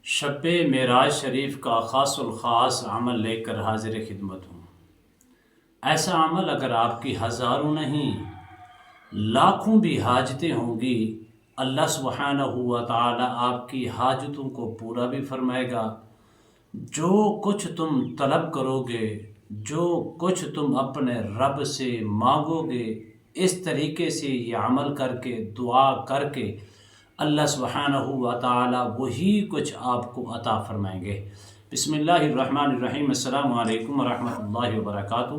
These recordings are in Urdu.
شب معراج شریف کا خاص الخاص عمل لے کر حاضر خدمت ہوں۔ ایسا عمل اگر آپ کی ہزاروں نہیں لاکھوں بھی حاجتیں ہوں گی، اللہ سبحانہ و تعالی آپ کی حاجتوں کو پورا بھی فرمائے گا۔ جو کچھ تم طلب کرو گے، جو کچھ تم اپنے رب سے مانگو گے، اس طریقے سے یہ عمل کر کے دعا کر کے اللہ سبحانہ و تعالی وہی کچھ آپ کو عطا فرمائیں گے۔ بسم اللہ الرحمن الرحیم۔ السلام علیکم ورحمۃ اللہ وبرکاتہ۔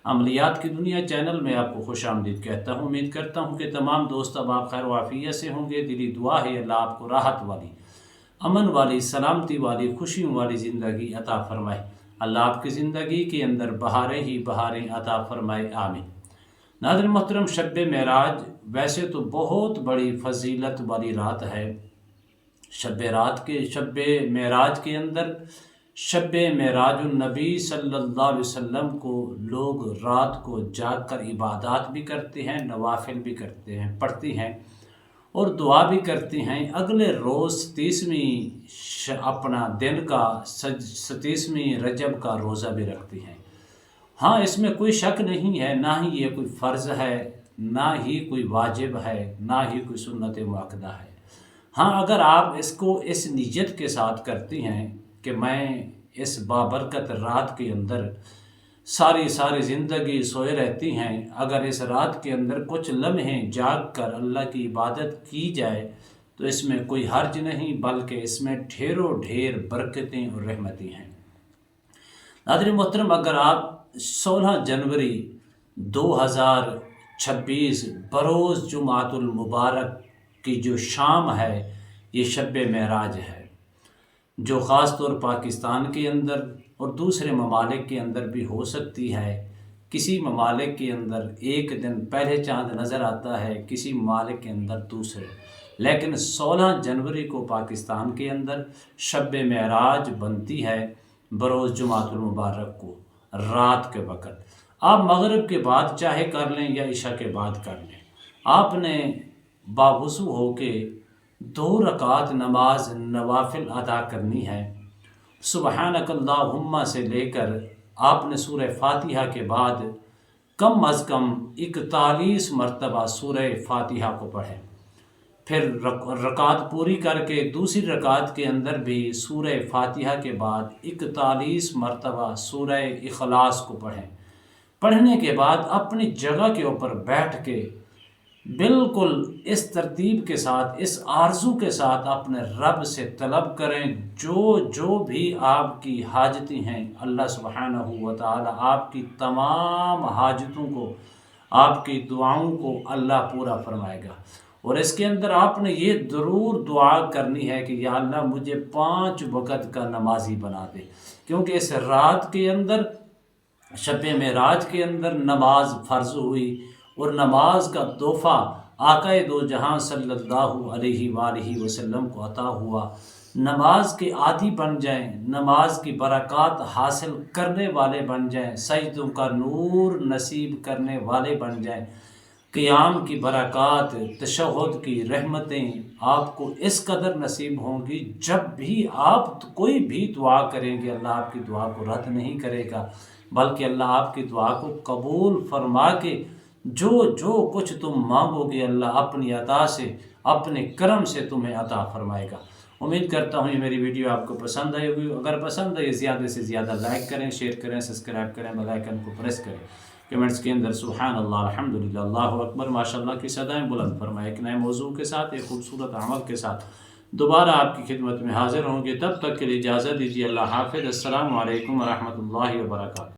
عملیات کی دنیا چینل میں آپ کو خوش آمدید کہتا ہوں۔ امید کرتا ہوں کہ تمام دوست اب آپ خیر و عافیت سے ہوں گے۔ دلی دعا ہے اللہ آپ کو راحت والی، امن والی، سلامتی والی، خوشیوں والی زندگی عطا فرمائے۔ اللہ آپ کی زندگی کے اندر بہاریں ہی بہاریں عطا فرمائے، آمین۔ ناظرین محترم، شب معراج ویسے تو بہت بڑی فضیلت والی رات ہے۔ شب معراج کے اندر شب معراج النبی صلی اللہ علیہ وسلم کو لوگ رات کو جاگ کر عبادات بھی کرتے ہیں، نوافل بھی کرتے ہیں، پڑھتے ہیں اور دعا بھی کرتے ہیں۔ اگلے روز 30ویں اپنا دن کا 30ویں رجب کا روزہ بھی رکھتے ہیں۔ ہاں، اس میں کوئی شک نہیں ہے، نہ ہی یہ کوئی فرض ہے، نہ ہی کوئی واجب ہے، نہ ہی کوئی سنت مؤکدہ ہے۔ ہاں، اگر آپ اس کو اس نیت کے ساتھ کرتے ہیں کہ میں اس بابرکت رات کے اندر ساری زندگی سوئے رہتی ہیں، اگر اس رات کے اندر کچھ لمحے جاگ کر اللہ کی عبادت کی جائے تو اس میں کوئی حرج نہیں، بلکہ اس میں ڈھیروں ڈھیر برکتیں اور رحمتیں ہیں۔ ناظرین محترم، اگر آپ 16 جنوری 2026 بروز جمعۃ المبارک کی جو شام ہے، یہ شب معراج ہے، جو خاص طور پاکستان کے اندر اور دوسرے ممالک کے اندر بھی ہو سکتی ہے۔ کسی ممالک کے اندر ایک دن پہلے چاند نظر آتا ہے، کسی ممالک کے اندر دوسرے، لیکن 16 جنوری کو پاکستان کے اندر شب معراج بنتی ہے بروز جمعۃ المبارک کو، رات کے وقت۔ آپ مغرب کے بعد چاہے کر لیں یا عشاء کے بعد کر لیں، آپ نے باوضو ہو کے 2 رکعت نماز نوافل ادا کرنی ہے۔ سبحانک اللہم سے لے کر آپ نے سورہ فاتحہ کے بعد کم از کم 41 مرتبہ سورہ فاتحہ کو پڑھیں۔ پھر رکعت پوری کر کے دوسری رکعت کے اندر بھی سورہ فاتحہ کے بعد 41 مرتبہ سورہ اخلاص کو پڑھیں۔ پڑھنے کے بعد اپنی جگہ کے اوپر بیٹھ کے بالکل اس ترتیب کے ساتھ، اس آرزو کے ساتھ اپنے رب سے طلب کریں، جو بھی آپ کی حاجتیں ہیں، اللہ سبحانہ و تعالی آپ کی تمام حاجتوں کو، آپ کی دعاؤں کو اللہ پورا فرمائے گا۔ اور اس کے اندر آپ نے یہ ضرور دعا کرنی ہے کہ یا اللہ مجھے 5 وقت کا نمازی بنا دے، کیونکہ اس رات کے اندر، شب معراج کے اندر نماز فرض ہوئی اور نماز کا تحفہ آقا دو جہاں صلی اللہ علیہ وآلہ وسلم کو عطا ہوا۔ نماز کے عادی بن جائیں، نماز کی برکات حاصل کرنے والے بن جائیں، سجدوں کا نور نصیب کرنے والے بن جائیں، قیام کی برکات، تشہد کی رحمتیں آپ کو اس قدر نصیب ہوں گی۔ جب بھی آپ کوئی بھی دعا کریں گے، اللہ آپ کی دعا کو رد نہیں کرے گا، بلکہ اللہ آپ کی دعا کو قبول فرما کے جو کچھ تم مانگو گے، اللہ اپنی عطا سے، اپنے کرم سے تمہیں عطا فرمائے گا۔ امید کرتا ہوں یہ میری ویڈیو آپ کو پسند آئی ہوگی۔ اگر پسند آئی زیادہ سے زیادہ لائک کریں، شیئر کریں، سبسکرائب کریں، بیل آئیکن کو پریس کریں۔ کمنٹس کے اندر سبحان اللہ، الحمدللہ، اللہ اکبر، ماشاءاللہ کی صدائیں بلند فرمائے۔ ایک نئے موضوع کے ساتھ، ایک خوبصورت عمل کے ساتھ دوبارہ آپ کی خدمت میں حاضر ہوں گے۔ تب تک کے لیے اجازت دیجیے۔ اللہ حافظ۔ السلام علیکم ورحمۃ اللہ وبرکاتہ۔